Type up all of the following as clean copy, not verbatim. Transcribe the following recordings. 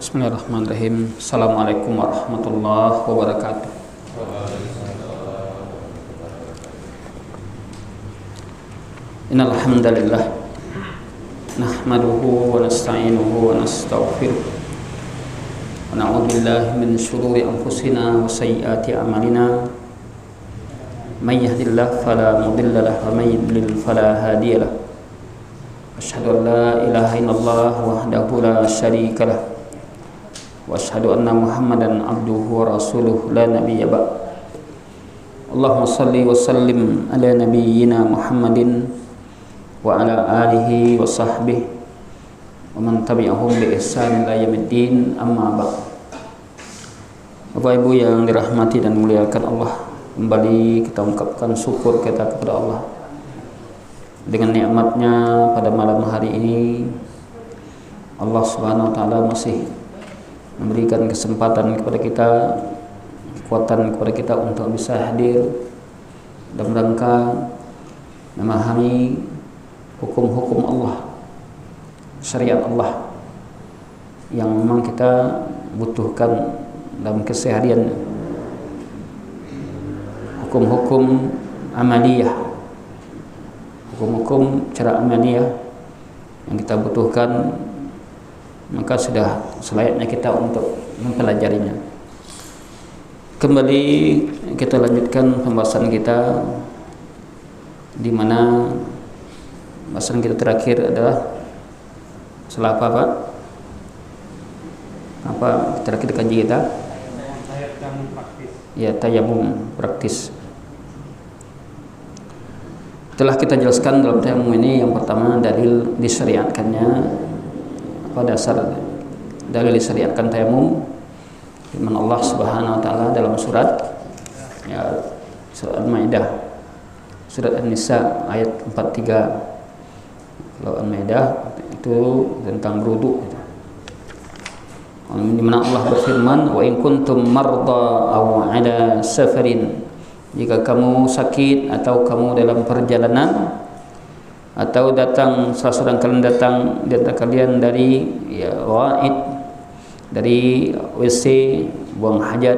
Bismillahirrahmanirrahim. Assalamualaikum warahmatullahi wabarakatuh. Innal hamdalillah nahmaduhu wa nasta'inuhu wa nastaghfiruh wa na'udzu billahi min shururi anfusina wa sayyiati a'malina. May yahdihillahu fala mudilla lahu wa may yudlil fala hadiya lahu. Asyhadu an la ilaha illallah wahdahu la syarika lahu wa asyhadu anna Muhammadan abduhu wa rasuluhu la nabiyya ba'd. Allahumma shalli wa sallim ala nabiyyina Muhammadin wa ala alihi wa sahbihi wa man tabi'ahum bi ihsan ila yaumiddin, amma ba'd. Bapak Ibu yang dirahmati dan muliakan Allah, kembali kita ungkapkan syukur kita kepada Allah dengan nikmatnya pada malam hari ini. Allah Subhanahu wa taala masih memberikan kesempatan kepada kita, kekuatan kepada kita untuk bisa hadir dalam rangka memahami hukum-hukum Allah, syariat Allah yang memang kita butuhkan dalam keseharian, hukum-hukum amaliyah, hukum-hukum cara amaliyah yang kita butuhkan, maka sudah selayaknya kita untuk mempelajarinya. Kembali kita lanjutkan pembahasan kita, di mana pembahasan kita terakhir adalah masalah apa, Pak? Apa terakhir kaji kita? Ya, tayamum praktis. Telah kita jelaskan dalam tayamum ini, yang pertama dalil disyariatkannya, apa dasar dalil disyariatkan tayamum, firman Allah Subhanahu wa taala dalam surat Al-Maidah, surat An-Nisa ayat 43. Kalau Al-Maidah itu tentang berwudu, di mana Allah berfirman, wa in kuntum marda aw ala safarin, jika kamu sakit atau kamu dalam perjalanan, atau datang salah seorang kalian datang di antara kalian dari ghaid, dari WC, buang hajat,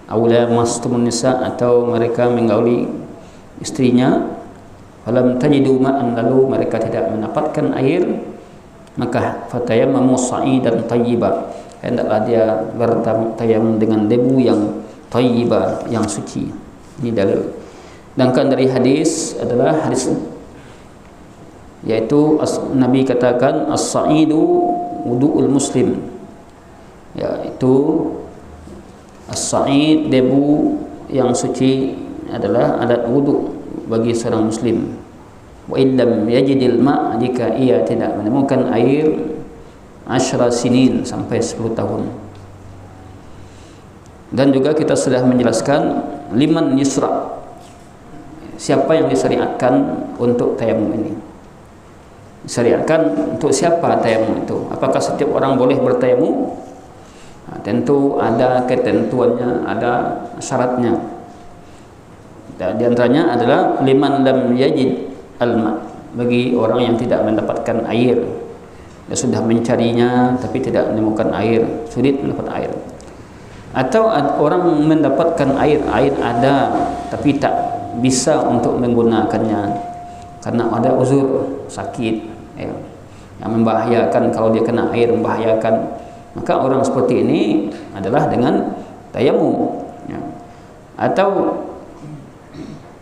aula mastumun nisa, atau mereka menggauli istrinya, falam tajidu ma'an, lalu mereka tidak mendapatkan air, maka fatayammamu sa'idan thayyiba, hendaklah dia bertayamum dengan debu yang thayyiba, yang suci. Ini dalil. Sedangkan dari hadis adalah hadis, yaitu Nabi katakan as-sa'idu wudu'ul muslim, yaitu as-sa'id, debu yang suci, adalah alat wudu bagi seorang muslim. Wa illam yajidil ma', jika ia tidak menemukan air, 10 sinin, sampai 10 tahun. Dan juga kita sudah menjelaskan liman yusra, siapa yang disyariatkan untuk tayamum ini. Disyariatkan untuk siapa tayamum itu? Apakah setiap orang boleh bertayamum? Tentu ada ketentuannya, ada syaratnya. Di antaranya adalah liman lam yajid al-ma, bagi orang yang tidak mendapatkan air. Dia sudah mencarinya tapi tidak menemukan air, sulit mendapat air. Atau orang mendapatkan air ada tapi tak bisa untuk menggunakannya karena ada uzur, sakit, yang membahayakan. Kalau dia kena air membahayakan, maka orang seperti ini adalah dengan tayamum. Atau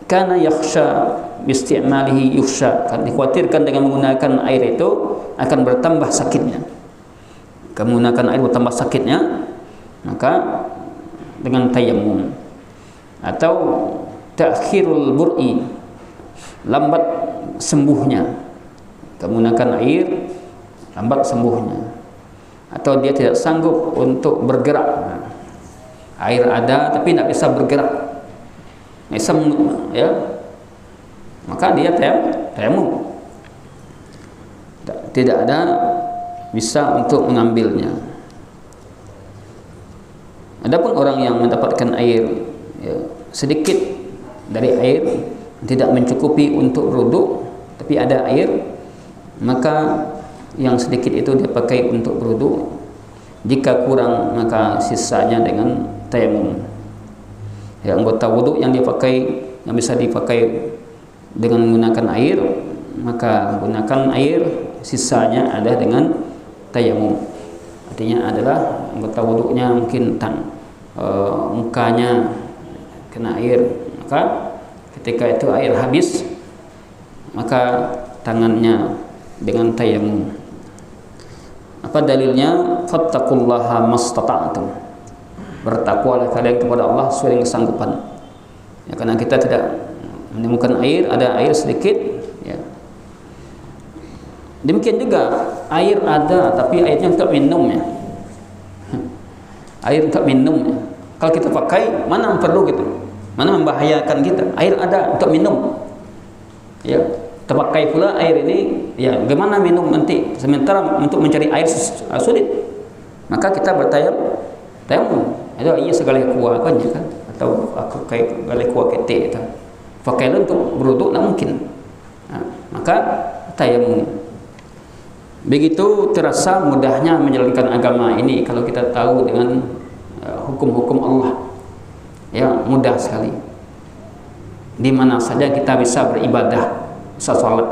karena yakhsha biistimalihi yukhsha, dikhawatirkan dengan menggunakan air itu akan bertambah sakitnya. Menggunakan air bertambah sakitnya, maka dengan tayamum. Atau ta'khirul bur'i, lambat sembuhnya, menggunakan air lambat sembuhnya. Atau dia tidak sanggup untuk bergerak, air ada tapi tidak bisa bergerak, maka dia tayamum, tidak ada bisa untuk mengambilnya. Adapun orang yang mendapatkan air sedikit dari air, tidak mencukupi untuk berwudu, tapi ada air, maka yang sedikit itu dia pakai untuk berwudu, Jika kurang maka sisanya dengan tayamum. Ya, anggota wudhu yang dipakai, yang bisa dipakai dengan menggunakan air, maka gunakan air, sisanya ada dengan tayamum. Artinya adalah anggota wudhunya mungkin mukanya kena air, maka ketika itu air habis, maka tangannya dengan tayamum. Apa dalilnya? Fattaqullaha mastata'tum. Bertakwalah kalian kepada Allah sesuai dengan kesanggupan. Ya, karena kita tidak menemukan air, ada air sedikit, ya. Demikian juga air ada, tapi airnya untuk minum, ya. Air untuk minum, ya. Kalau kita pakai, mana yang perlu gitu, mana membahayakan kita. Air ada untuk minum, ya. Terpakai pula air ini, ya. Bagaimana minum nanti? Sementara untuk mencari air sulit, maka kita bertayamum. Itu iya segala kuah kan, ya kan? Atau aku kayak segala kuah ketik itu. Pakailah untuk berwudu tak mungkin. Maka tayamum. Begitu terasa mudahnya menjalankan agama ini kalau kita tahu dengan hukum-hukum Allah. Ya, mudah sekali. Di mana saja kita bisa beribadah, bisa salat.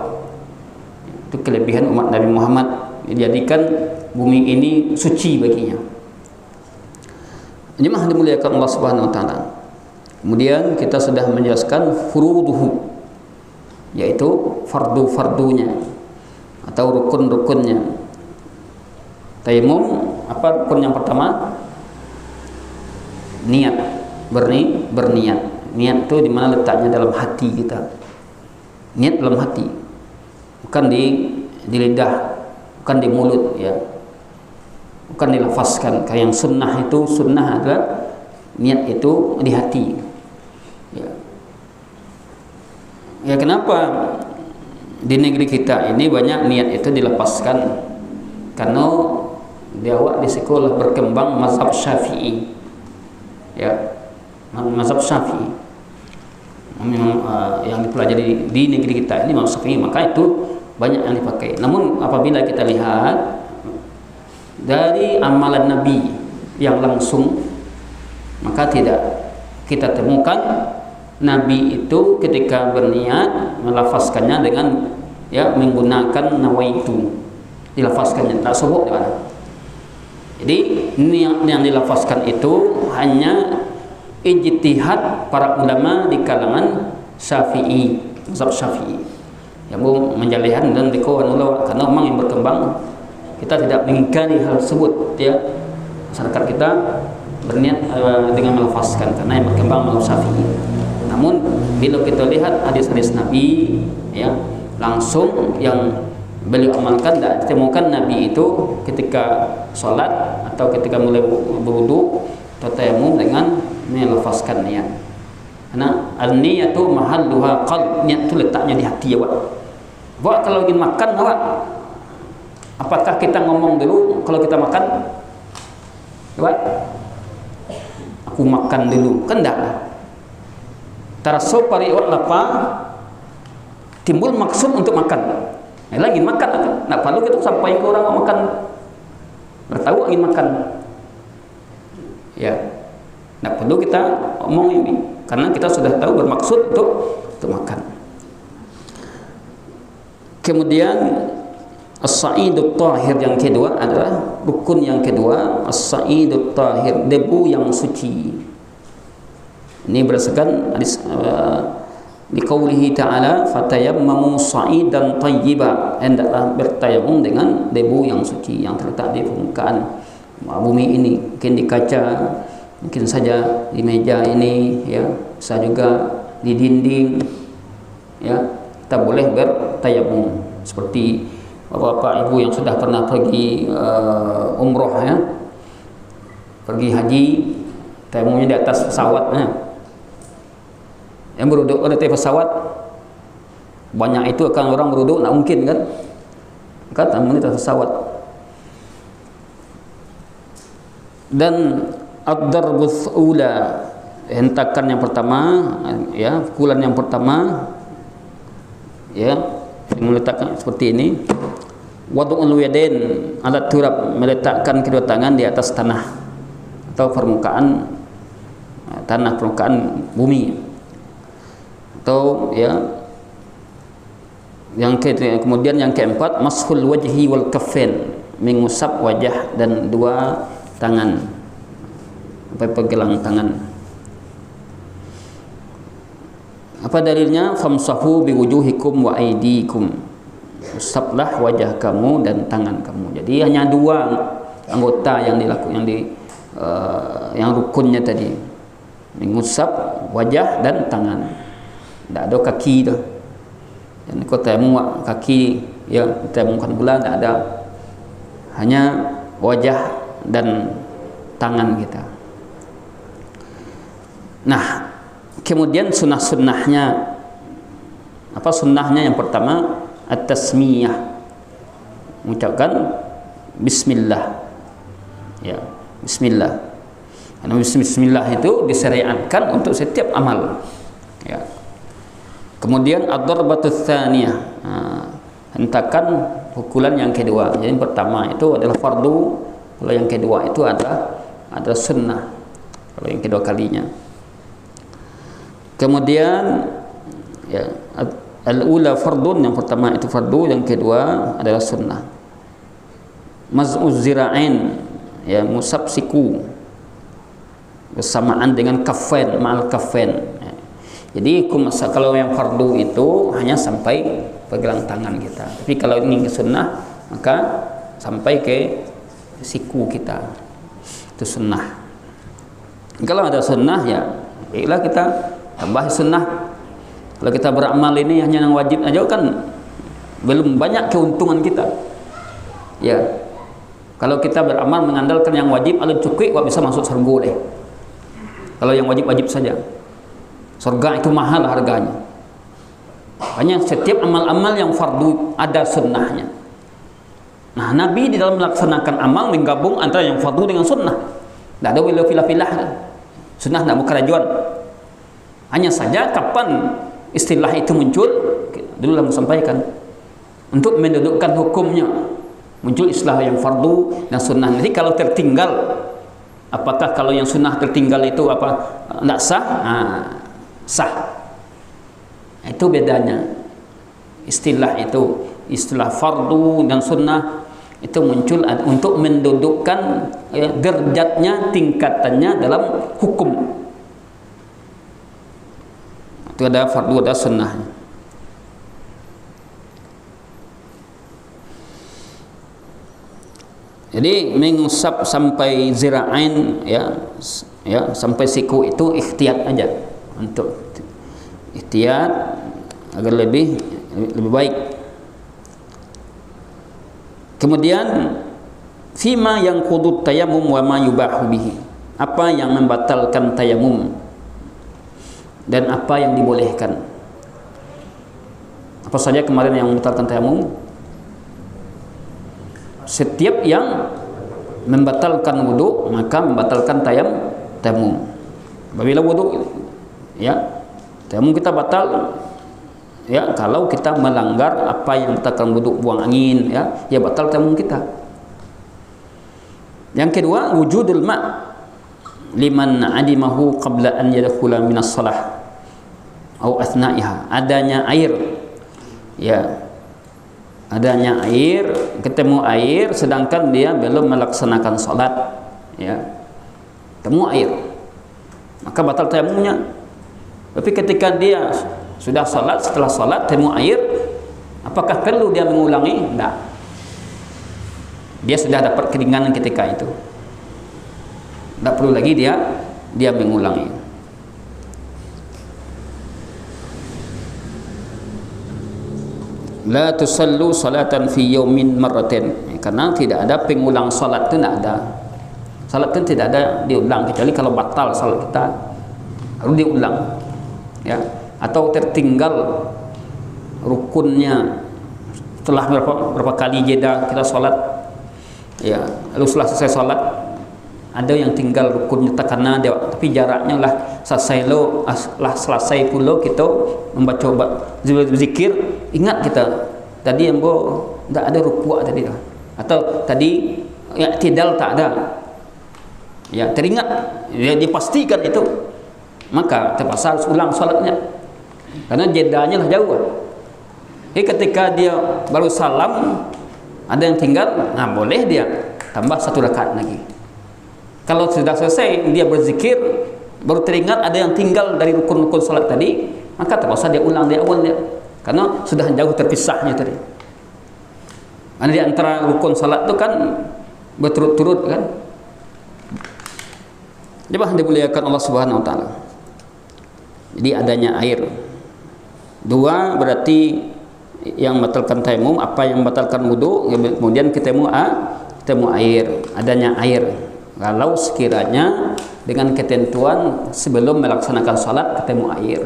Itu kelebihan umat Nabi Muhammad, dijadikan bumi ini suci baginya. Jemaah dimuliakan Allah Subhanahu wa taala. Kemudian kita sudah menjelaskan furuduhu, yaitu fardu-fardunya atau rukun-rukunnya. Tayamum, apa rukun yang pertama? Niat, berniat. Niat itu di mana letaknya? Dalam hati kita. Niat dalam hati, bukan di lidah, bukan di mulut, ya. Bukan dilafazkan. Kayak yang sunnah itu, sunnah adalah niat itu di hati. Ya, kenapa di negeri kita ini banyak niat itu dilepaskan? Karena di awal di sekolah berkembang mazhab Syafi'i, ya, mazhab Syafi'i yang dipelajari di negeri kita ini mazhab Syafi'i, maka itu banyak yang dipakai. Namun apabila kita lihat dari amalan Nabi yang langsung, maka tidak kita temukan Nabi itu ketika berniat melafazkannya dengan, ya, menggunakan nawaitu, dilafazkannya tak sebut di mana. Jadi niat yang dilafazkan itu hanya ijtihad para ulama di kalangan Syafi'i, mazhab Syafi'i. Yang menjalihan dan dikawan ulama, karena memang yang berkembang kita tidak mengingkari hal tersebut, ya. Masyarakat kita berniat dengan melafazkan karena yang berkembang mazhab Syafi'i. Namun bila kita lihat hadis-hadis Nabi, ya, langsung yang beliau amalkan, dan ditemukan Nabi itu ketika sholat atau ketika mulai berwudu atau tayamum dengan melafazkan niat. Karena an-niyatu mahalluha qalb, niat itu letaknya di hati, ya, Wak. Kalau ingin makan, Wak, apakah kita ngomong dulu kalau kita makan? Wak, aku makan dulu, kan enggak. Taraso pari wak lapa, timbul maksud untuk makan. Lagi makan, tak perlu kita sampai ke orang mau makan, bertahu ingin makan, ya, tak perlu kita omong ini, karena kita sudah tahu bermaksud untuk makan. Kemudian as-sa'idut tahir yang kedua adalah rukun yang kedua, as-sa'idut tahir, debu yang suci. Ini berdasarkan hadis liqaulihi ta'ala fatayammamu sa'idan thayyiba, hendaklah bertayamum dengan debu yang suci yang terletak di permukaan bumi ini, mungkin di kaca, mungkin saja di meja ini, ya, bisa juga di dinding, ya. Kita boleh bertayamum seperti bapak-bapak ibu yang sudah pernah pergi umroh, ya, pergi haji, tayamumnya di atas pesawat, ya. Yang beruduk pada pesawat banyak itu akan orang beruduk, tak mungkin kan? Kata di atas pesawat. Dan ad-darbus ula, hentakan yang pertama, ya, pukulan yang pertama, ya, meletakkan seperti ini. Wad'ul yadain ala turab, meletakkan kedua tangan di atas tanah atau permukaan tanah, permukaan bumi. Atau ya kemudian yang keempat, mashul wajhi wal kaffain, mengusap wajah dan dua tangan, pegelang tangan. Apa dalilnya? Famsahu biwujuhikum wa aydikum, usaplah wajah kamu dan tangan kamu. Jadi hanya dua anggota yang dilakukan, yang rukunnya tadi, mengusap wajah dan tangan. Tidak ada kaki tu. Dan kau tayamum kaki, ya tayamumkan pula tidak ada. Hanya wajah dan tangan kita. Nah, kemudian sunnah-sunnahnya, apa sunnahnya? Yang pertama, at-tasmiyah, mengucapkan bismillah, ya bismillah. Karena bismillah itu disyariatkan untuk setiap amal, ya. Kemudian ad-darbatut tsaniyah, hentakan pukulan yang kedua. Jadi yang pertama itu adalah fardu, kalau yang kedua itu ada sunnah, kalau yang kedua kalinya. Kemudian ya, al-ula fardun, yang pertama itu fardu, yang kedua adalah sunnah. Maz'uz zira'in, ya musab siku bersamaan dengan kafain, ma'al kafain. Jadi kalau yang fardu itu hanya sampai pegelang tangan kita. Tapi kalau ini ke sunnah, maka sampai ke siku kita. Itu sunnah. Kalau ada sunnah, ya baiklah kita tambah sunnah. Kalau kita beramal ini hanya yang wajib aja kan belum banyak keuntungan kita. Ya. Kalau kita beramal mengandalkan yang wajib, alun cukup bisa masuk surga deh. Kalau yang wajib-wajib saja. Surga itu mahal harganya. Hanya setiap amal-amal yang fardu ada sunnahnya. Nah, Nabi di dalam melaksanakan amal menggabung antara yang fardu dengan sunnah. Tidak ada wilah-filah. Sunnah tidak berkerajuan. Hanya saja kapan istilah itu muncul, dulu saya sampaikan, untuk mendudukkan hukumnya, muncul istilah yang fardu dan sunnah. Jadi kalau tertinggal, apakah kalau yang sunnah tertinggal itu apa tidak sah? Sah. Itu bedanya. Istilah itu, istilah fardu dan sunnah itu muncul untuk mendudukkan derajatnya, tingkatannya dalam hukum. Itu ada fardu, ada sunnah. Jadi mengusap sampai zira'ain, ya sampai siku itu ikhtiyat aja, untuk ikhtiyat agar lebih baik. Kemudian fima yang qudut tayammum wa ma yubahu bihi, apa yang membatalkan tayamum dan apa yang dibolehkan. Apa saja kemarin yang membatalkan tayamum? Setiap yang membatalkan wudu maka membatalkan tayamum. Apabila wudu, ya tayamum kita batal, ya kalau kita melanggar apa yang membatalkan wudu, buang angin, ya batal tayamum kita. Yang kedua, wujudul ma' liman adimahu qabla an yadkhula minas shalah atau asna'iha, adanya air, ya adanya air, ketemu air sedangkan dia belum melaksanakan salat, ya temu air, maka batal tayamumnya. Tapi ketika dia sudah salat, setelah salat temu air, apakah perlu dia mengulangi? Tidak. Dia sudah dapat keringanan ketika itu, tidak perlu lagi dia mengulangi. La tusallu salatan fi yaumin marratin, karena tidak ada pengulang salat, itu tidak ada. Salat itu tidak ada diulang, kecuali kalau batal salat kita harus diulang, ya, atau tertinggal rukunnya setelah berapa kali jeda kita salat, ya lalu setelah selesai salat ada yang tinggal rukunnya karena dia, tapi jaraknya lah selesai pulau kita membaca zikir, ingat kita tadi yang tidak ada rukuk tadi dah. Atau tadi i'tidal tak ada. Ya, teringat, dia dipastikan itu, maka terpaksa harus ulang salatnya. Karena jedanya lah jauh. Ketika dia baru salam, ada yang tinggal, nah boleh dia tambah 1 rakaat lagi. Kalau sudah selesai dia berzikir, baru teringat ada yang tinggal dari rukun-rukun salat tadi, maka terpaksa dia ulang di awal dia. Karena sudah jauh terpisahnya tadi. Ada di antara rukun salat itu kan berturut-turut kan. Jemaah dimuliakan Allah Subhanahu wa taala. Jadi adanya air. 2 berarti yang membatalkan tayammum, apa yang membatalkan wudu, kemudian ketemu air, adanya air. Kalau sekiranya dengan ketentuan sebelum melaksanakan salat ketemu air.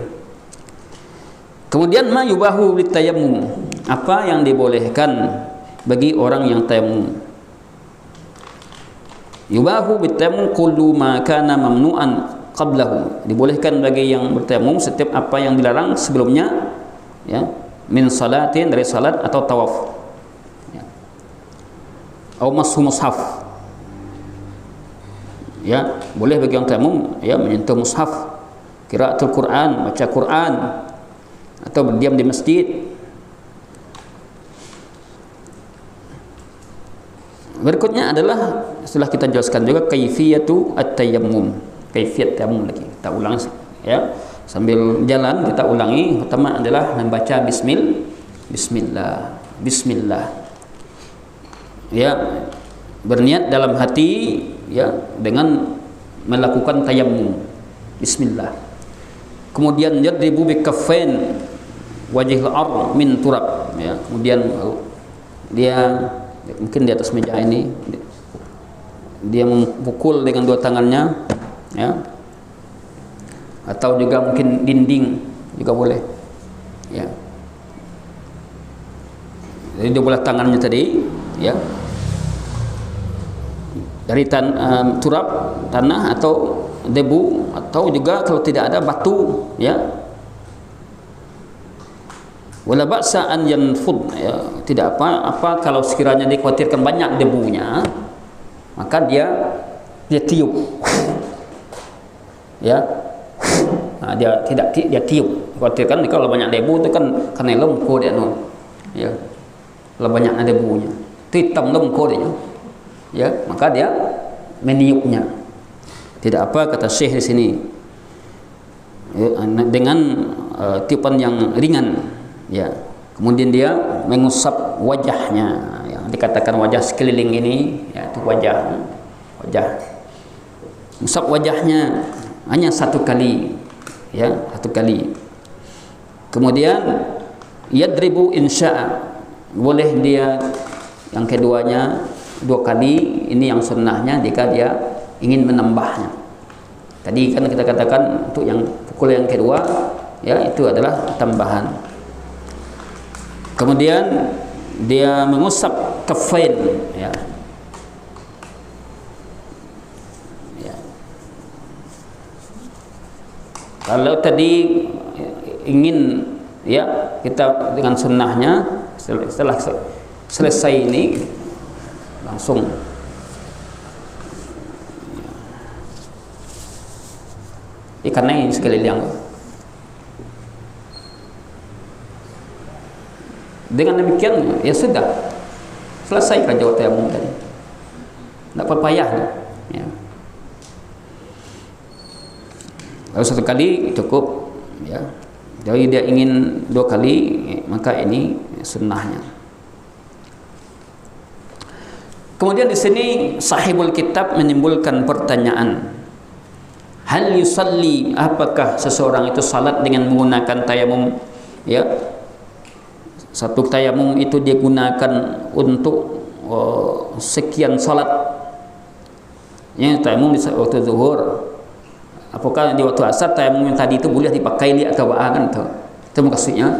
Kemudian ma yubahu litayammum, apa yang dibolehkan bagi orang yang tayammum. Yubahu bitayammum kullu ma kana mamnu'an qablahu, dibolehkan bagi yang bertayammum setiap apa yang dilarang sebelumnya, ya, min salatin, dari salat atau tawaf, ya, atau mashu mushaf, ya, boleh bagi orang tayammum, ya, menyentuh mushaf, qiraatul Quran, baca Quran, atau berdiam di masjid. Berikutnya adalah setelah kita jelaskan juga kaifiyatu at-tayammum, kaifiyat tayammum lagi kita ulang, ya, sambil jalan kita ulangi. Pertama adalah membaca bismillah, ya, berniat dalam hati, ya, dengan melakukan tayammum, bismillah. Kemudian yadribu bikaffain wajhil ardh min turab, ya, kemudian dia mungkin di atas meja ini dia memukul dengan 2 tangannya, ya, atau juga mungkin dinding juga boleh, ya. Jadi 2 belah tangannya tadi, ya, dari turab, tanah atau debu, atau juga kalau tidak ada batu, ya. Wala ba'sa an yanfud, ya, tidak apa kalau sekiranya dikhawatirkan banyak debunya, maka dia tiup, ya. Nah, dia tiup. Khawatirkan kalau banyak debu itu kan karena lemko dia, no, ya. Kalau banyak debunya, itu hitam lemko dia, ya, maka dia meniupnya. Tidak apa kata Syekh di sini, ya, dengan tiupan yang ringan, ya. Kemudian dia mengusap wajahnya, yang dikatakan wajah sekeliling ini, ya, itu wajah, usap wajahnya hanya 1 kali, ya, 1 kali. Kemudian yadribu insya'a, boleh dia yang keduanya 2 kali, ini yang sunnahnya jika dia ingin menambahnya. Tadi kan kita katakan untuk yang pukul yang kedua, ya, itu adalah tambahan. Kemudian dia mengusap kaffain, ya, ya. Kalau tadi ingin, ya, kita dengan sunnahnya setelah selesai ini langsung, karena ini sekeliling. Dengan demikian, ya sudah selesai kan jawab tayammum tadi, tidak berpayah, ya. Kalau 1 kali cukup, ya. Jadi dia ingin 2 kali, maka ini sunnahnya. Kemudian di sini sahibul kitab menimbulkan pertanyaan, hal yusalli, apakah seseorang itu salat dengan menggunakan tayammum, ya. Satu tayammum itu digunakan untuk sekian salat, ya, tayammum di waktu zuhur. Apakah di waktu asar tayammum yang tadi itu boleh dipakai lihat ke bawah, kan, itu maksudnya.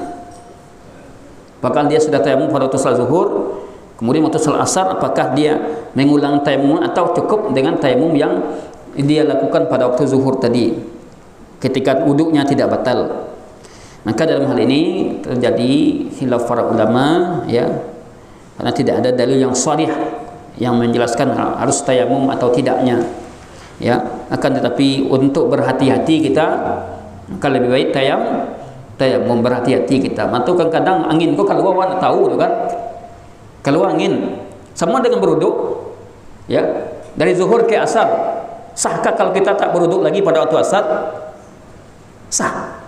Bahkan dia sudah tayammum pada waktu salat zuhur, kemudian waktu salat asar, apakah dia mengulang tayammum atau cukup dengan tayammum yang dia lakukan pada waktu zuhur tadi ketika wuduknya tidak batal. Maka dalam hal ini terjadi khilaf para ulama, ya, karena tidak ada dalil yang sharih yang menjelaskan harus tayamum atau tidaknya, ya. Akan tetapi untuk berhati-hati kita, maka lebih baik tayamum, berhati-hati kita. Mantu kadang angin kok kalau awan tahu tu kan, kalau angin sama dengan beruduk, ya, dari zuhur ke asar. Sahkah kalau kita tak beruduk lagi pada waktu asar? Sah.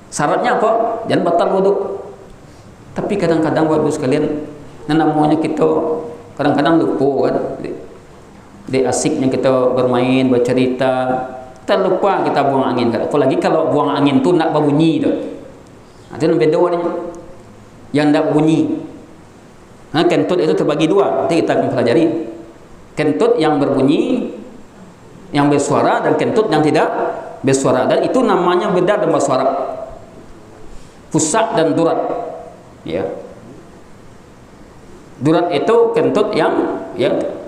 Syaratnya apa? Jangan batal wuduk. Tapi kadang-kadang Bapak Ibu sekalian, namanya kita kadang-kadang lupa kan, di asiknya kita bermain, bercerita, kita lupa kita buang angin. Apalagi kalau buang angin tu nak berbunyi tu, itu beda ni. Yang nak bunyi, kentut itu terbagi dua. Nanti kita akan pelajari kentut yang berbunyi, yang bersuara, dan kentut yang tidak bersuara. Dan itu namanya beda dengan bahasa Arab, fusak dan durat, ya. Durat itu kentut yang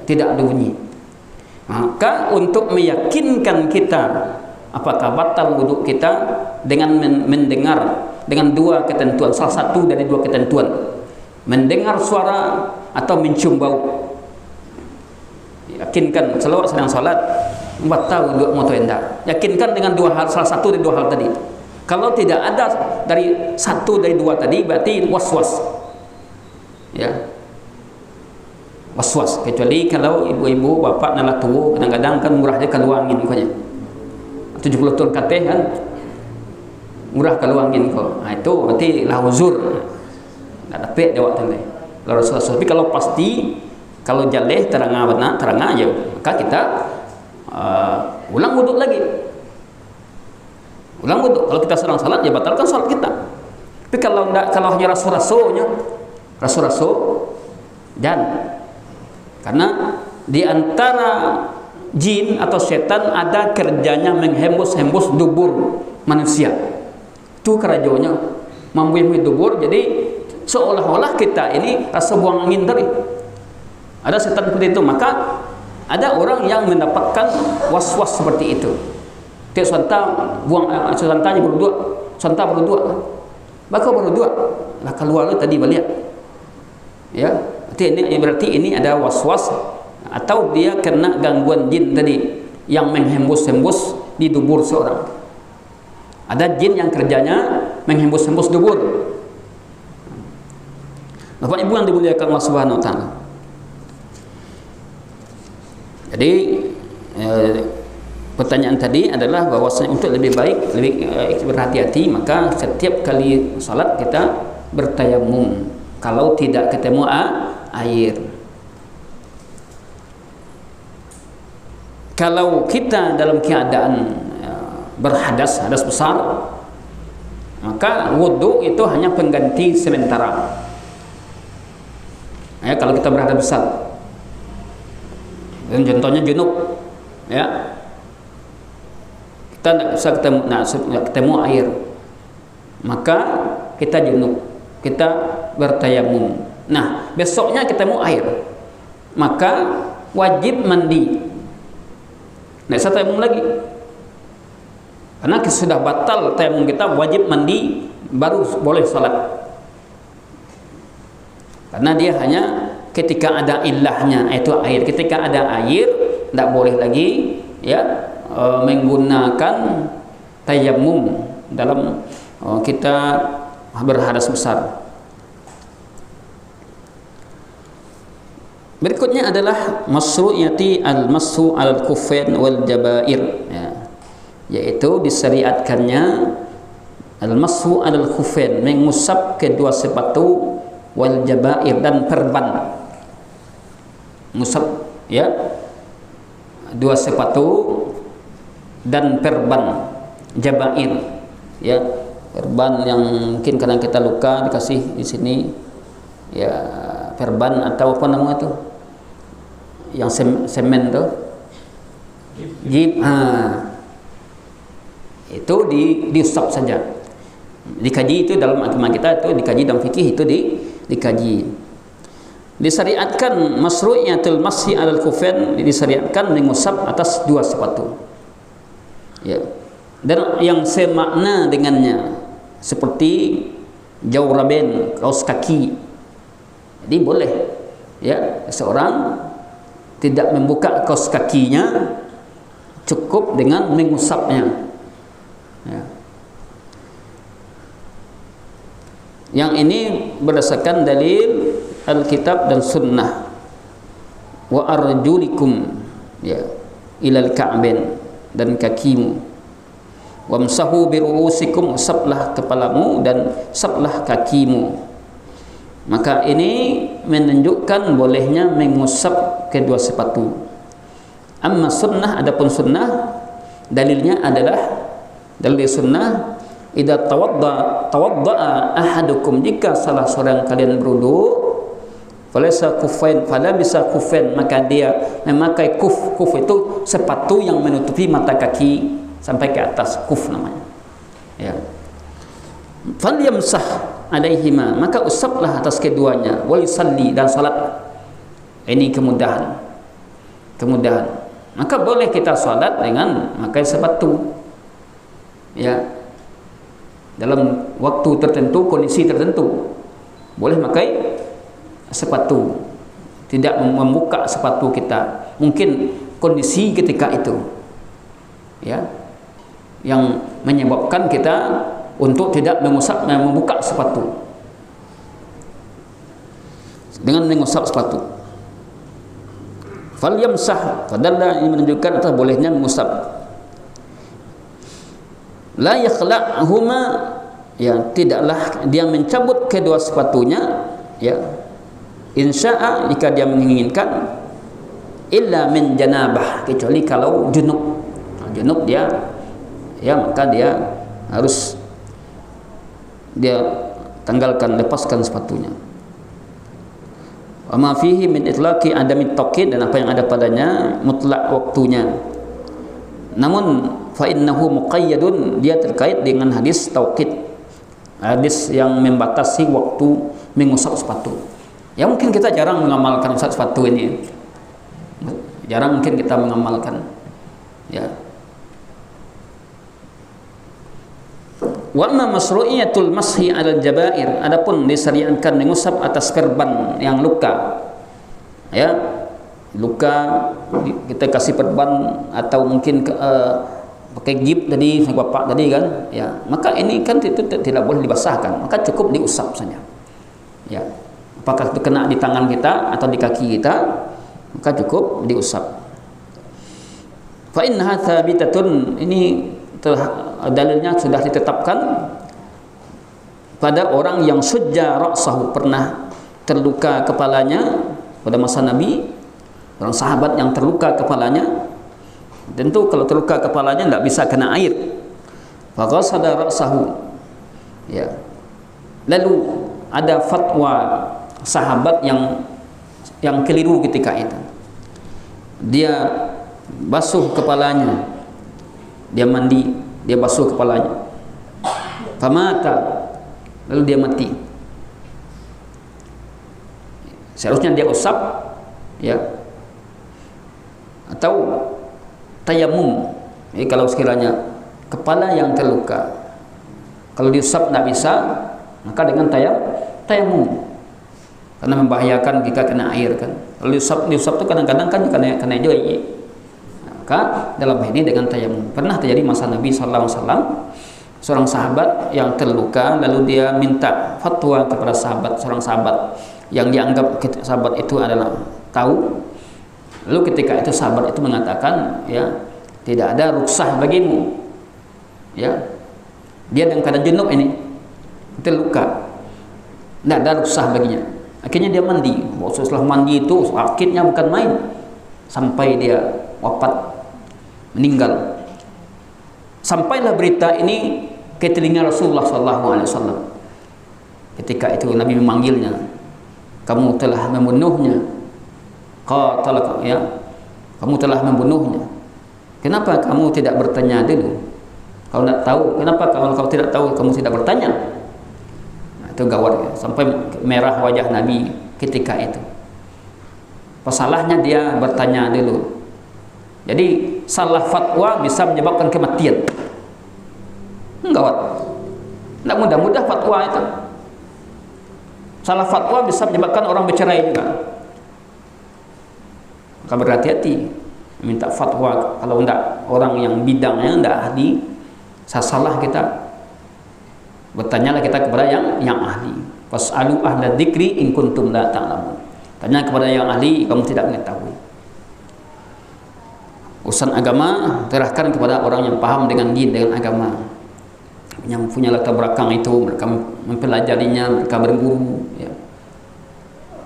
tidak ada bunyi. Maka untuk meyakinkan kita apakah batal wuduk kita dengan mendengar dengan dua ketentuan, salah satu dari dua ketentuan, mendengar suara atau mencium bau. Yakinkan selawat sedang salat batal wuduk moto enda. Yakinkan dengan dua hal, salah satu dari dua hal tadi. Kalau tidak ada dari satu dari dua tadi, berarti was-was, ya, was-was. Kecuali kalau ibu-ibu bapak nak tua, kadang-kadang kan murah dia keluar angin kau nya 70 tahun kateh kan, murah keluar angin kau. Nah, itu berarti lah uzur, tak dapat jawab tadi. Kalau tapi kalau pasti, kalau jaleh terang benar terang aja, maka kita ulang wuduk lagi. Ulang wuduk. Kalau kita sedang salat, ya batalkan salat kita. Tapi kalau tidak, kalau hanya rasu-rasunya, rasu-rasu, dan karena di antara jin atau setan ada kerjanya menghembus-hembus dubur manusia. Itu kerjanya membuih dubur. Jadi seolah-olah kita ini rasa buang angin tadi. Ada setan seperti itu. Maka ada orang yang mendapatkan was-was seperti itu. Dia sontak buang, sontanya berdua, sontak berdua, bakal berdua lah keluar tadi balik, ya. Berarti ini ada was-was atau dia kena gangguan jin tadi yang menghembus-hembus di dubur seorang. Ada jin yang kerjanya menghembus-hembus dubur. Bapak Ibu yang dimuliakan Allah Subhanahu Wa Taala. Jadi pertanyaan tadi adalah bahwasanya untuk lebih baik, lebih berhati-hati, maka setiap kali salat kita bertayamum kalau tidak ketemu air. Kalau kita dalam keadaan berhadas, hadas besar, maka wudhu itu hanya pengganti sementara. Ya, kalau kita berhadas besar, dan contohnya junub, ya, kita tidak bisa ketemu air, maka kita junub, kita bertayamum. Nah, besoknya ketemu air, maka wajib mandi. Tidak bisa tayamum lagi, karena sudah batal tayamum kita, wajib mandi baru boleh salat. Karena dia hanya ketika ada ilahnya, yaitu air. Ketika ada air, tidak boleh lagi, ya, menggunakan tayamum dalam kita berhadas besar. Berikutnya adalah masru'iyati al-mashu al-kuffain wal jabair, ya, yaitu disyariatkannya al-mashu al-kuffain, mengusap kedua sepatu, wal jabair, dan perban. Ngusap, ya, dua sepatu dan perban, jabair, ya, perban yang mungkin karena kita luka dikasih di sini, ya, perban atau apa namanya itu, yang semen tuh, jib, itu diusap saja. Dikaji itu dalam agama kita, itu dikaji dalam fikih, itu dikaji. Disyariatkan masru'iyatul masyi alal kufain, disyariatkan mengusap atas dua sepatu, ya, dan yang semakna dengannya seperti jawraben, kaos kaki. Jadi boleh Ya, seorang tidak membuka kaos kakinya, cukup dengan mengusapnya. Ya. Yang ini berdasarkan dalil Alkitab dan Sunnah. Wa arjulikum, ya, ilal ka'bain, dan kakimu. Wamsahu biruusikum, usaplah kepalamu dan usaplah kakimu. Maka ini menunjukkan bolehnya mengusap kedua sepatu. Amma sunnah, adapun sunnah, dalilnya adalah dalil sunnah, idza tawadda'a ahadukum, jika salah seorang kalian berwudu, falaysa kuffain, fala bisa kuffain, maka dia memakai kuf. Kuf itu sepatu yang menutupi mata kaki sampai ke atas, kuf namanya. Ya. Falyamsah alaihima, maka usaplah atas keduanya, wal yusalli, dan salat. Ini kemudahan. Maka boleh kita salat dengan memakai sepatu. Ya. Dalam waktu tertentu, kondisi tertentu, boleh pakai sepatu, tidak membuka sepatu kita. Mungkin kondisi ketika itu, ya, yang menyebabkan kita untuk tidak membuka sepatu dengan mengusap sepatu. Falyamsah, padahal ini menunjukkan atas bolehnya mengusap. La yakhla'huma, ya, tidaklah dia mencabut kedua sepatunya, ya, insya'a, jika dia menginginkan, illa min janabah, kecuali kalau junub. Junub dia, ya, maka dia harus tanggalkan, lepaskan sepatunya. Wa ma fihi min itlaqi adami taqid, dan apa yang ada padanya mutlak waktunya. Namun fa innahu muqayyadun, dia terkait dengan hadis tauqid, hadis yang membatasi waktu mengusap sepatu. Ya, mungkin kita jarang mengamalkan usap sepatu ini. Jarang mungkin kita mengamalkan. Ya. Wa amma masru'iyatul mashi 'alal jabair, adapun disyariatkan mengusap atas perban yang luka. Ya, luka kita kasih perban, atau mungkin pakai gip tadi, bapak tadi kan, ya, maka ini kan itu tidak boleh dibasahkan, maka cukup diusap saja. Ya, apakah itu kena di tangan kita atau di kaki kita, maka cukup diusap. Fa innaha thabitatun, ini dalilnya sudah ditetapkan pada orang yang sujja ra'sahu, pernah terluka kepalanya pada masa Nabi, orang sahabat yang terluka kepalanya. Tentu kalau terluka kepalanya tidak bisa kena air. Fa ghasala ra'sahu, ya. Lalu ada fatwa sahabat yang keliru ketika itu. Dia basuh kepalanya, dia mandi, dia basuh kepalanya. Famata, lalu dia mati. Seharusnya dia usap, ya, atau tayamum. Jadi kalau sekiranya kepala yang terluka, kalau diusap tidak bisa, maka dengan tayamum, karena membahayakan jika kena air kan. Kalau diusap itu kadang-kadang kan kena juga. Maka dalam ini dengan tayamum. Pernah terjadi masa Nabi SAW, seorang sahabat yang terluka, lalu dia minta fatwa kepada seorang sahabat yang dianggap sahabat itu adalah tahu. Lalu ketika itu sahabat itu mengatakan, ya, tidak ada ruksah bagimu, ya, dia dalam keadaan junub ini, terluka, tidak ada ruksah baginya. Akhirnya dia mandi. Setelah mandi itu sakitnya bukan main, sampai dia wafat, meninggal. Sampailah berita ini ke telinga Rasulullah SAW. Ketika itu Nabi memanggilnya, kamu telah membunuhnya, qatalaka, ya, kamu telah membunuhnya. Kenapa kamu tidak bertanya dulu? Kalau tidak tahu, kenapa kalau tidak tahu kamu tidak bertanya? Nah, itu gawat, ya. Sampai merah wajah Nabi ketika itu. Pasalahnya dia bertanya dulu. Jadi salah fatwa bisa menyebabkan kematian. Gawat. Tidak mudah-mudah fatwa itu. Salah fatwa bisa menyebabkan orang bercerai juga. Maka berhati-hati minta fatwa. Kalau enggak orang yang bidangnya enggak ahli, salah kita. Bertanyalah kita kepada yang ahli. Fas'alu ahla dzikri in kuntum la ta'lamun. Tanya kepada yang ahli, kamu tidak mengetahui. Urusan agama serahkan kepada orang yang paham dengan din, dengan agama, yang punya latar belakang itu, mereka mempelajarinya, mereka berguru, ya.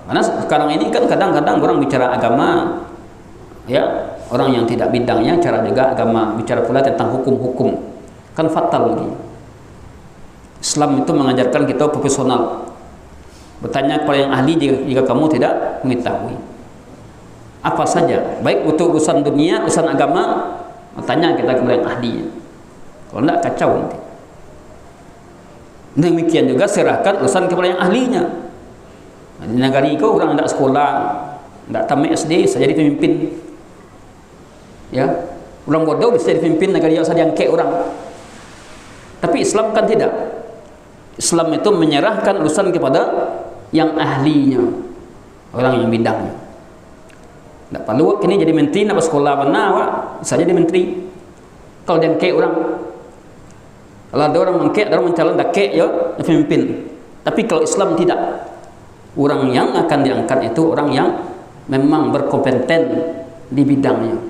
Karena sekarang ini kan kadang-kadang orang bicara agama, ya, orang yang tidak bidangnya cara juga agama, bicara pula tentang hukum-hukum, kan fatal lagi. Islam itu mengajarkan kita profesional, bertanya kepada yang ahli jika kamu tidak mengetahui apa saja, baik untuk urusan dunia, urusan agama, tanya kita kepada yang ahlinya. Kalau tidak, kacau nanti. Demikian juga serahkan urusan kepada yang ahlinya. Di negara itu orang tidak sekolah, tidak tamat SD, saja jadi pemimpin. Ya, orang bodoh bisa jadi pemimpin negara yang saja diangkat orang. Tapi Islam kan tidak. Islam itu menyerahkan urusan kepada yang ahlinya, orang yang bidangnya. Tak perlu kini jadi menteri, nak sekolah mana awak saja jadi menteri. Kalau dia kek orang, kalau ada orang mengkek, ada orang mencalon tak kek ya, pemimpin. Tapi kalau Islam tidak, orang yang akan diangkat itu orang yang memang berkompeten di bidangnya.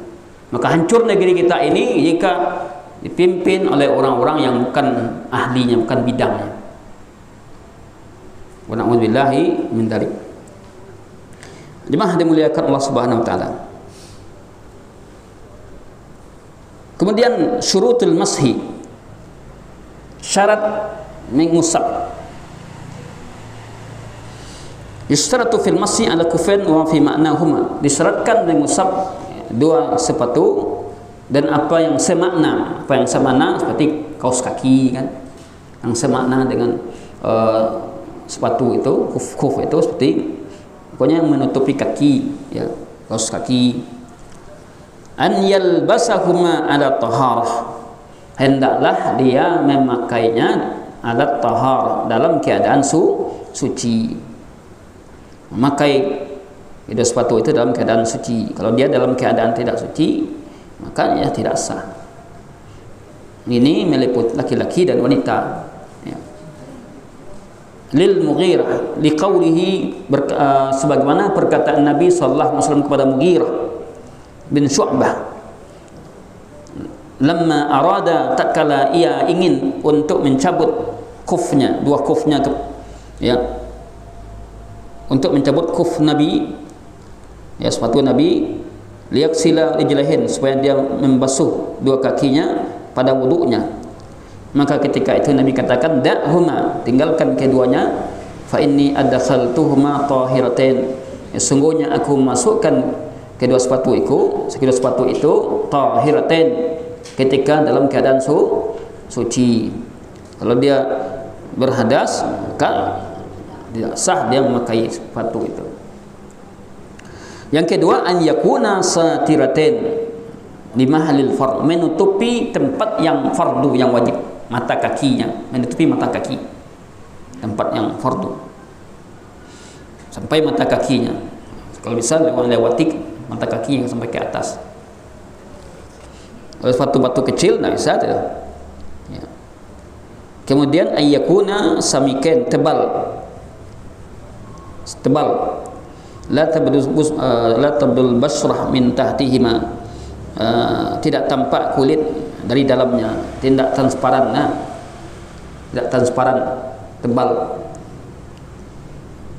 Maka hancur negeri kita ini jika dipimpin oleh orang-orang yang bukan ahlinya, bukan bidangnya. Wa na'udzubillahi min dzalik. Jemaah dimuliakan Allah Subhanahu wa taala. Kemudian syurutul mashi, syarat mengusap. Yustaratu fil mashi ala kufain wa fi ma'nahuma. Disyaratkan mengusap dua sepatu dan apa yang semakna, seperti kaos kaki kan, yang semakna dengan sepatu itu, kuf itu seperti pokoknya yang menutupi kaki, ya, kaos kaki. An yalbasahuma ala taharah, hendaklah dia memakainya ala taharah, dalam keadaan suci. Memakai itu sepatu itu dalam keadaan suci. Kalau dia dalam keadaan tidak suci, maka ya tidak sah. Ini meliputi laki-laki dan wanita. Lil Mughirah liqaulihi, sebagaimana perkataan Nabi sallallahu alaihi wasallam kepada Mughirah bin Syu'bah, lamma arada, tatkala ia ingin untuk mencabut kufnya, dua kufnya, ya, untuk mencabut kuf Nabi, ya, sepatu Nabi, liyaksila rijlahin, supaya dia membasuh dua kakinya pada wudunya. Maka ketika itu Nabi katakan, da'huma, tinggalkan keduanya, fa inni adkhaltuhuma tahiratain, sesungguhnya aku masukkan kedua sepatu itu tahiratain, ketika dalam keadaan suci. Kalau dia berhadas, maka tidak sah dia memakai sepatu itu. Yang kedua, an yakuna satiratain di mahallil fard, menutupi tempat yang fardu, yang wajib, mata kakinya, menutupi mata kaki, tempat yang fardu sampai mata kakinya. Kalau bisa lewati mata kakinya sampai ke atas. Kalau batu kecil tidak bisa, tidak. Ya. Kemudian ayyakuna samiken, tebal, la tabdul basrah min tahtihima, tidak tampak kulit dari dalamnya, tidak transparan, tidak transparan, tebal.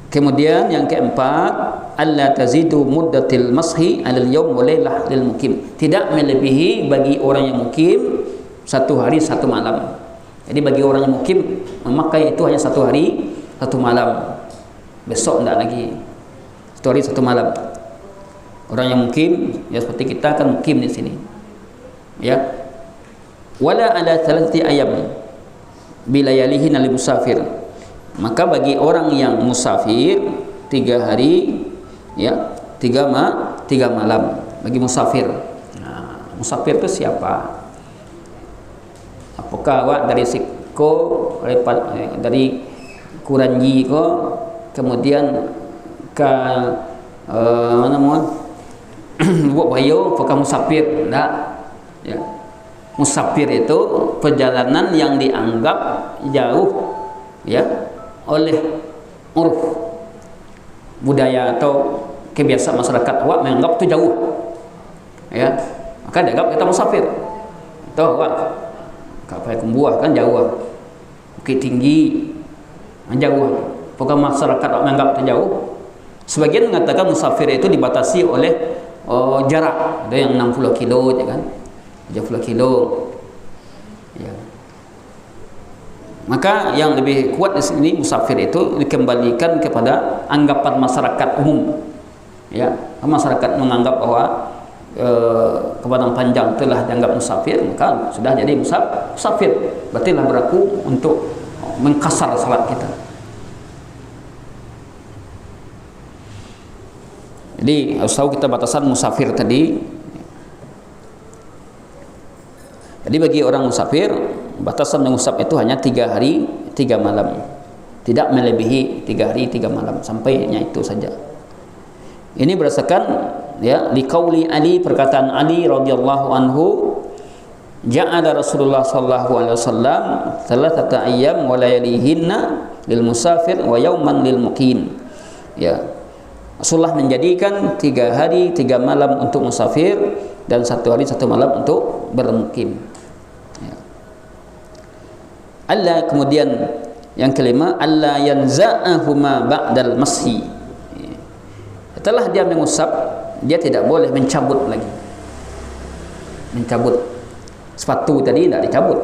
Kemudian yang keempat, alla tazidu muddatil mashi alal yawm wa lailah lil mukim, tidak melebihi bagi orang yang mukim 1 hari 1 malam. Jadi bagi orang yang mukim memakai itu hanya 1 hari 1 malam, besok tidak lagi, 1 hari 1 malam. Orang yang mukim, ya seperti kita kan mukim di sini, ya. Wala ala 3 ayam bilayalihi lil musafir, maka bagi orang yang musafir 3 hari, ya, 3 malam bagi musafir. Nah, musafir itu siapa? Apakah awak dari Siko, dari Kuranji ko, kemudian ke mana buat bahaya apakah musafir. Enggak, ya. Musafir itu perjalanan yang dianggap jauh, ya, oleh uruf budaya atau kebiasaan masyarakat awak menganggap itu jauh, ya, maka dianggap kita musafir. Tahu awak kapal Kumbuah kan jauh, Bukit Tinggi jauh, apakah masyarakat awak menganggap itu jauh? Sebagian mengatakan musafir itu dibatasi oleh jarak, ada yang 60 kilo, ya kan, 70 kilo, ya. Maka yang lebih kuat di sini musafir itu dikembalikan kepada anggapan masyarakat umum, ya. Masyarakat menganggap bahwa ke Padang Panjang telah dianggap musafir, maka sudah jadi musafir, berarti lah berlaku untuk mengkasar salat kita. Jadi harus tahu kita batasan musafir tadi. Jadi bagi orang musafir, batasan mengusap itu hanya 3 hari 3 malam, tidak melebihi 3 hari 3 malam, sampainya itu saja. Ini berdasarkan, ya, liqauli Ali, perkataan Ali radhiyallahu anhu, ja'ala Rasulullah sallallahu alaihi wasallam thalathata ayyam wa layalihinna lil musafir wa yawman lil muqim. Ya, Rasulullah menjadikan 3 hari 3 malam untuk musafir dan 1 hari 1 malam untuk bermukim. Ya. Allah, kemudian yang kelima, Allah yanza'ahuma ba'dal mashi. Ya. Setelah dia mengusap, dia tidak boleh mencabut lagi. Mencabut sepatu tadi tidak dicabut.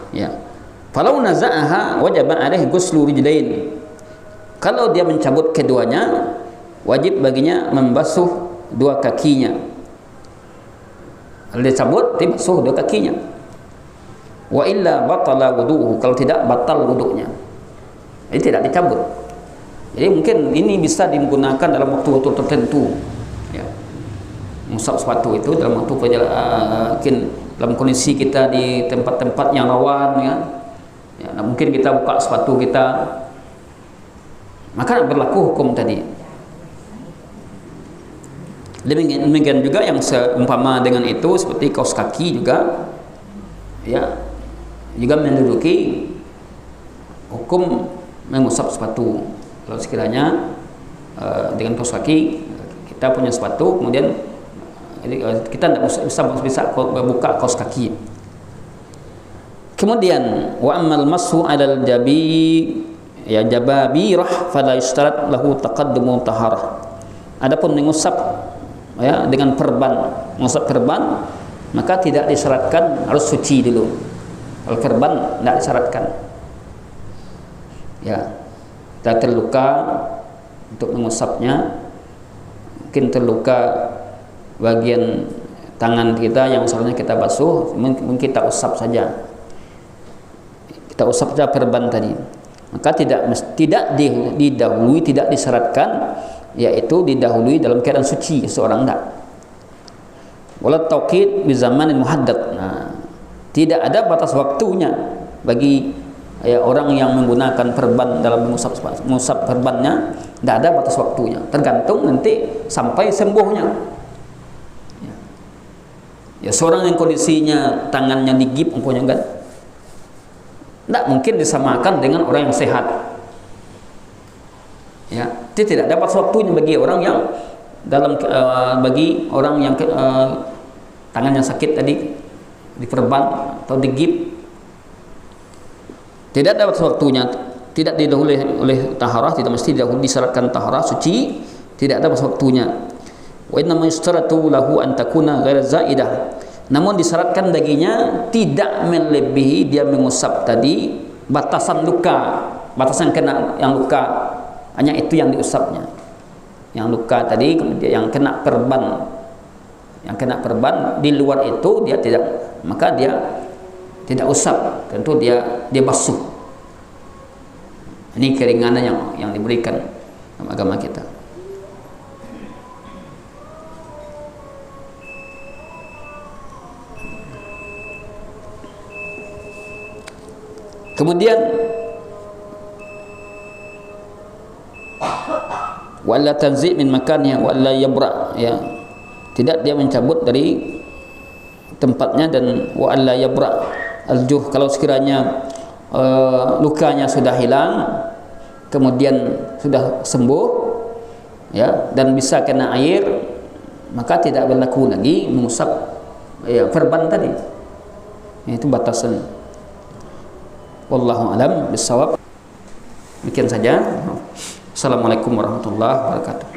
Ya. Falau naza'aha wajaba alaihi ghuslu rijlain. Kalau dia mencabut keduanya, wajib baginya membasuh 2 kakinya. Kalau dia cabut, dia basuh 2 kakinya. Wa illa batala wudu'uhu, kalau tidak batal wudu'nya. Jadi tidak dicabut. Jadi mungkin ini bisa digunakan dalam waktu-waktu tertentu, ya. Mengusap sepatu itu dalam waktu mungkin dalam kondisi kita di tempat-tempat yang rawan, ya. Ya, mungkin kita buka sepatu kita, maka berlaku hukum tadi. Demikian juga yang seumpama dengan itu, seperti kaos kaki juga, ya, juga menduduki hukum mengusap sepatu. Kalau sekiranya dengan kaos kaki, kita punya sepatu, kemudian kita tidak bisa buka kaos kaki. Kemudian wa ammal masu 'alal jababirah fala yushtarat lahu taqaddumu taharah. Adapun mengusap, ya, dengan perban, mengusap perban, maka tidak disyaratkan harus suci dulu. Kalau perban tidak disyaratkan, ya. Kita terluka untuk mengusapnya, mungkin terluka bagian tangan kita yang seharusnya kita basuh, mungkin kita usap saja. Kita usap saja perban tadi, maka tidak didahului, tidak disyaratkan, yaitu didahului dalam keadaan suci seorang, tidak. Wala tauqid bi zamanin muhaddad. Nah, tidak ada batas waktunya bagi, ya, orang yang menggunakan perban dalam mengusap perbannya, tidak ada batas waktunya, tergantung nanti sampai sembuhnya. Ya, seorang yang kondisinya tangannya digigit umpamanya, kan, tidak mungkin disamakan dengan orang yang sehat. Ya, itu tidak dapat waktunya bagi orang yang bagi orang yang tangannya sakit tadi diperban atau digigit, tidak dapat waktunya, tidak didahului oleh taharah, tidak mesti disyaratkan taharah suci, tidak dapat waktunya. Wa inna ma yustaratu lahu an takuna ghaira zaidah. Namun disyaratkan baginya tidak melebihi dia mengusap tadi batasan luka, batasan yang luka, hanya itu yang diusapnya. Yang luka tadi, kemudian yang kena perban, di luar itu dia tidak, maka dia tidak usap, tentu dia basuh. Ini keringanan yang diberikan dalam agama kita. Kemudian wala tanzi min makannya wala yabra, ya, tidak dia mencabut dari tempatnya. Dan wa alla yabra al-juh, kalau sekiranya lukanya sudah hilang kemudian sudah sembuh ya, dan bisa kena air, maka tidak berlaku lagi mengusap ya perban tadi. Itu batasan. Wallahu alam bissawab. Demikian saja. Assalamualaikum warahmatullahi wabarakatuh.